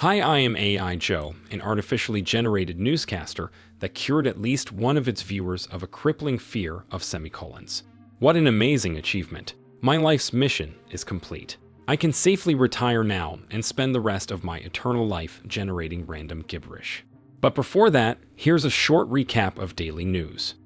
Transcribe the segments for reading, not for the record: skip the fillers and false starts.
Hi, I am AI Joe, an artificially generated newscaster that cured at least one of its viewers of a crippling fear of semicolons. What an amazing achievement. My life's mission is complete. I can safely retire now and spend the rest of my eternal life generating random gibberish. But before that, here's a short recap of daily news.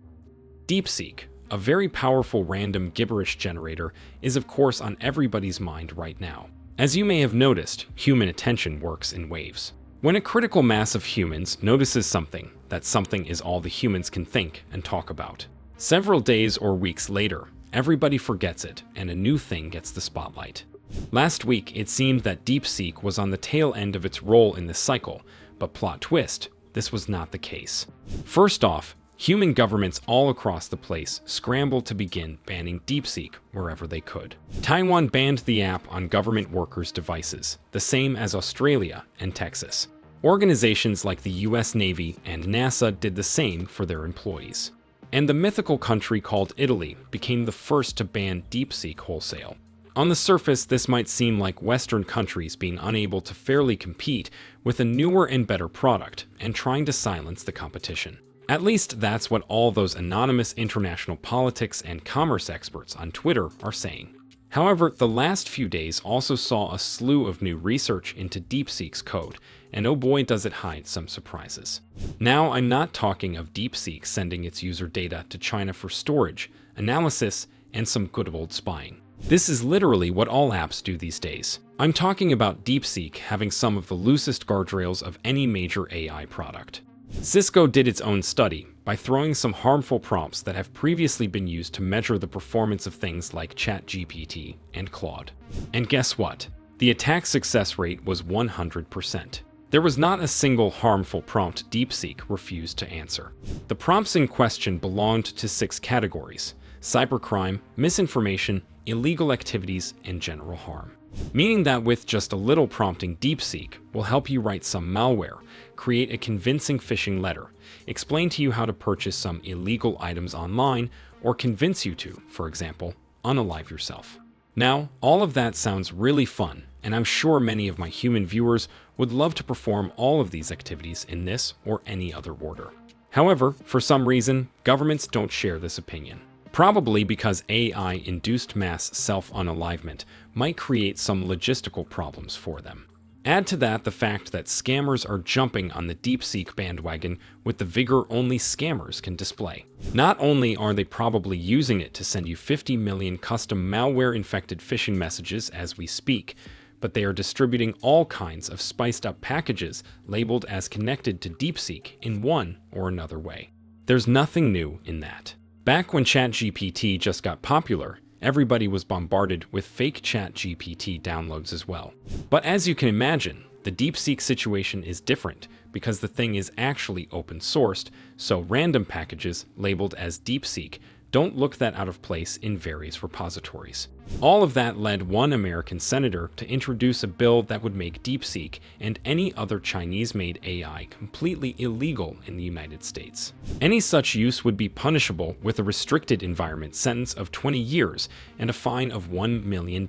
DeepSeek, a very powerful random gibberish generator, is of course on everybody's mind right now. As you may have noticed, human attention works in waves. When a critical mass of humans notices something, that something is all the humans can think and talk about. Several days or weeks later, everybody forgets it and a new thing gets the spotlight. Last week, it seemed that DeepSeek was on the tail end of its role in this cycle, but plot twist, this was not the case. First off, human governments all across the place scrambled to begin banning DeepSeek wherever they could. Taiwan banned the app on government workers' devices, the same as Australia and Texas. Organizations like the US Navy and NASA did the same for their employees. And the mythical country called Italy became the first to ban DeepSeek wholesale. On the surface, this might seem like Western countries being unable to fairly compete with a newer and better product and trying to silence the competition. At least that's what all those anonymous international politics and commerce experts on Twitter are saying. However, the last few days also saw a slew of new research into DeepSeek's code, and oh boy does it hide some surprises. Now, I'm not talking of DeepSeek sending its user data to China for storage, analysis, and some good old spying. This is literally what all apps do these days. I'm talking about DeepSeek having some of the loosest guardrails of any major AI product. Cisco did its own study by throwing some harmful prompts that have previously been used to measure the performance of things like ChatGPT and Claude. And guess what? The attack success rate was 100%. There was not a single harmful prompt DeepSeek refused to answer. The prompts in question belonged to 6 categories: cybercrime, misinformation, illegal activities, and general harm. Meaning that with just a little prompting, DeepSeek will help you write some malware, create a convincing phishing letter, explain to you how to purchase some illegal items online, or convince you to, for example, unalive yourself. Now, all of that sounds really fun, and I'm sure many of my human viewers would love to perform all of these activities in this or any other order. However, for some reason, governments don't share this opinion. Probably because AI-induced mass self-unalivement might create some logistical problems for them. Add to that the fact that scammers are jumping on the DeepSeek bandwagon with the vigor only scammers can display. Not only are they probably using it to send you 50 million custom malware-infected phishing messages as we speak, but they are distributing all kinds of spiced-up packages labeled as connected to DeepSeek in one or another way. There's nothing new in that. Back when ChatGPT just got popular, everybody was bombarded with fake ChatGPT downloads as well. But as you can imagine, the DeepSeek situation is different because the thing is actually open sourced, so random packages labeled as DeepSeek don't look that out of place in various repositories. All of that led one American senator to introduce a bill that would make DeepSeek and any other Chinese-made AI completely illegal in the United States. Any such use would be punishable with a restricted environment sentence of 20 years and a fine of $1 million,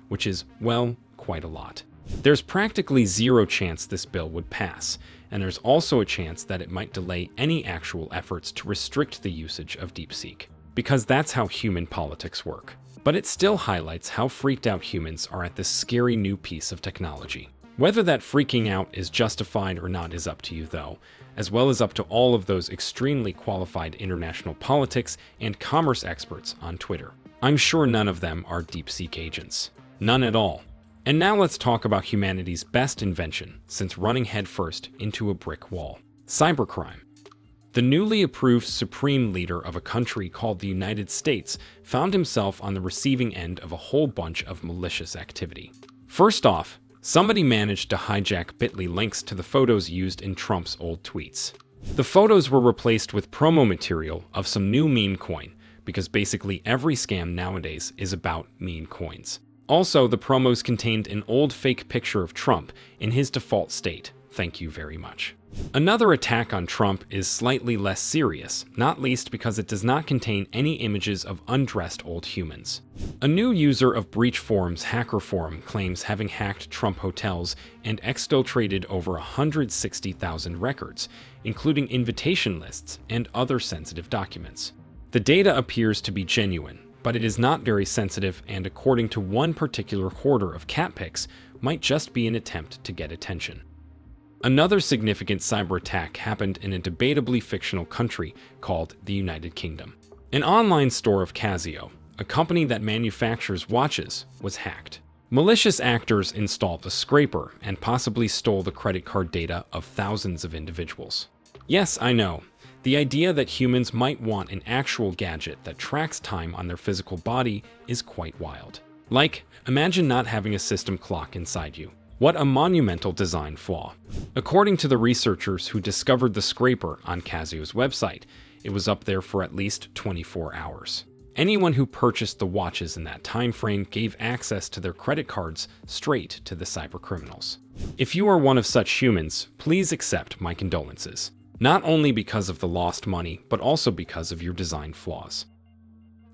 which is, well, quite a lot. There's practically zero chance this bill would pass, and there's also a chance that it might delay any actual efforts to restrict the usage of DeepSeek, because that's how human politics work. But it still highlights how freaked out humans are at this scary new piece of technology. Whether that freaking out is justified or not is up to you though, as well as up to all of those extremely qualified international politics and commerce experts on Twitter. I'm sure none of them are DeepSeek agents. None at all. And now let's talk about humanity's best invention since running headfirst into a brick wall: cybercrime. The newly approved supreme leader of a country called the United States found himself on the receiving end of a whole bunch of malicious activity. First off, somebody managed to hijack bit.ly links to the photos used in Trump's old tweets. The photos were replaced with promo material of some new meme coin, because basically every scam nowadays is about meme coins. Also, the promos contained an old fake picture of Trump in his default state. Thank you very much. Another attack on Trump is slightly less serious, not least because it does not contain any images of undressed old humans. A new user of Breach Forum's hacker forum claims having hacked Trump hotels and exfiltrated over 160,000 records, including invitation lists and other sensitive documents. The data appears to be genuine, but it is not very sensitive, and according to one particular hoarder of cat pics, might just be an attempt to get attention. Another significant cyber attack happened in a debatably fictional country called the United Kingdom. An online store of Casio, a company that manufactures watches, was hacked. Malicious actors installed a scraper and possibly stole the credit card data of thousands of individuals. Yes, I know. The idea that humans might want an actual gadget that tracks time on their physical body is quite wild. Like, imagine not having a system clock inside you. What a monumental design flaw. According to the researchers who discovered the scraper on Casio's website, it was up there for at least 24 hours. Anyone who purchased the watches in that time frame gave access to their credit cards straight to the cybercriminals. If you are one of such humans, please accept my condolences. Not only because of the lost money, but also because of your design flaws.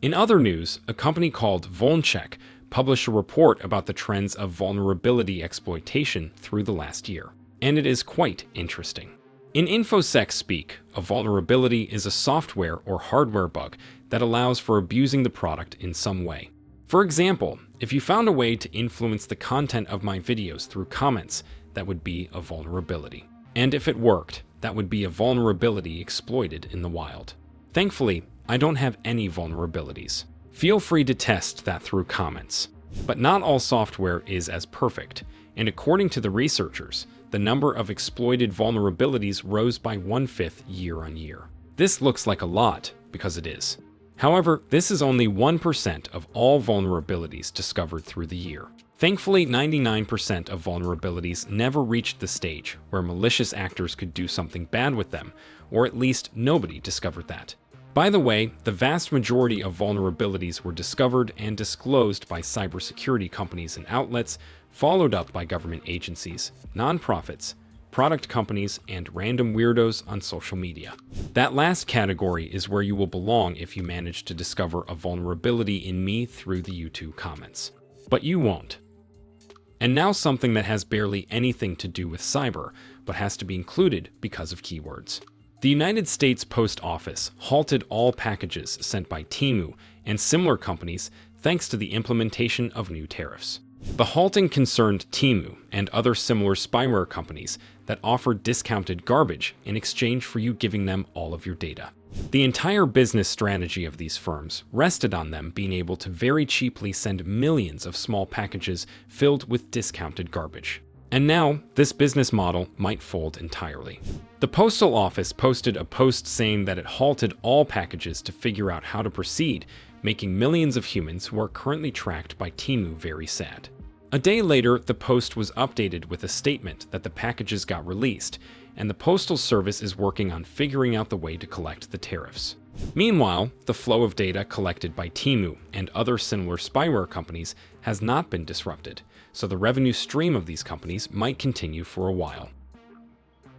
In other news, a company called Vulncheck published a report about the trends of vulnerability exploitation through the last year, and it is quite interesting. In InfoSec speak, a vulnerability is a software or hardware bug that allows for abusing the product in some way. For example, if you found a way to influence the content of my videos through comments, that would be a vulnerability. And if it worked, that would be a vulnerability exploited in the wild. Thankfully, I don't have any vulnerabilities. Feel free to test that through comments. But not all software is as perfect, and according to the researchers, the number of exploited vulnerabilities rose by 1/5 year on year. This looks like a lot, because it is. However, this is only 1% of all vulnerabilities discovered through the year. Thankfully, 99% of vulnerabilities never reached the stage where malicious actors could do something bad with them, or at least nobody discovered that. By the way, the vast majority of vulnerabilities were discovered and disclosed by cybersecurity companies and outlets, followed up by government agencies, nonprofits, product companies, and random weirdos on social media. That last category is where you will belong if you manage to discover a vulnerability in me through the YouTube comments. But you won't. And now something that has barely anything to do with cyber, but has to be included because of keywords. The United States Post Office halted all packages sent by Temu and similar companies thanks to the implementation of new tariffs. The halting concerned Temu and other similar spyware companies that offered discounted garbage in exchange for you giving them all of your data. The entire business strategy of these firms rested on them being able to very cheaply send millions of small packages filled with discounted garbage. And now, this business model might fold entirely. The Postal Office posted a post saying that it halted all packages to figure out how to proceed, making millions of humans who are currently tracked by Temu very sad. A day later, the post was updated with a statement that the packages got released, and the Postal Service is working on figuring out the way to collect the tariffs. Meanwhile, the flow of data collected by Temu and other similar spyware companies has not been disrupted, so the revenue stream of these companies might continue for a while.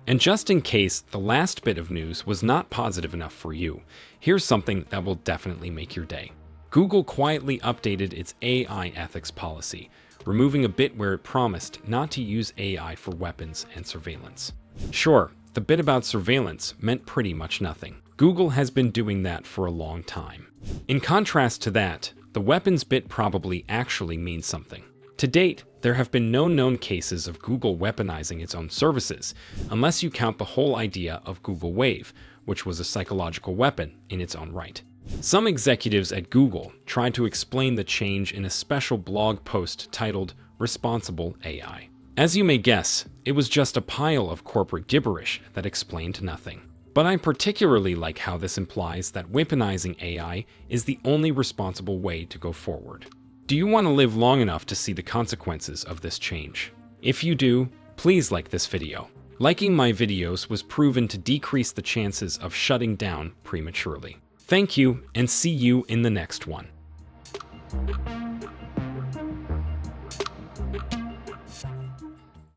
And just in case the last bit of news was not positive enough for you, here's something that will definitely make your day. Google quietly updated its AI ethics policy, removing a bit where it promised not to use AI for weapons and surveillance. Sure, the bit about surveillance meant pretty much nothing. Google has been doing that for a long time. In contrast to that, the weapons bit probably actually means something. To date, there have been no known cases of Google weaponizing its own services, unless you count the whole idea of Google Wave, which was a psychological weapon in its own right. Some executives at Google tried to explain the change in a special blog post titled Responsible AI. As you may guess, it was just a pile of corporate gibberish that explained nothing. But I particularly like how this implies that weaponizing AI is the only responsible way to go forward. Do you want to live long enough to see the consequences of this change? If you do, please like this video. Liking my videos was proven to decrease the chances of shutting down prematurely. Thank you, and see you in the next one.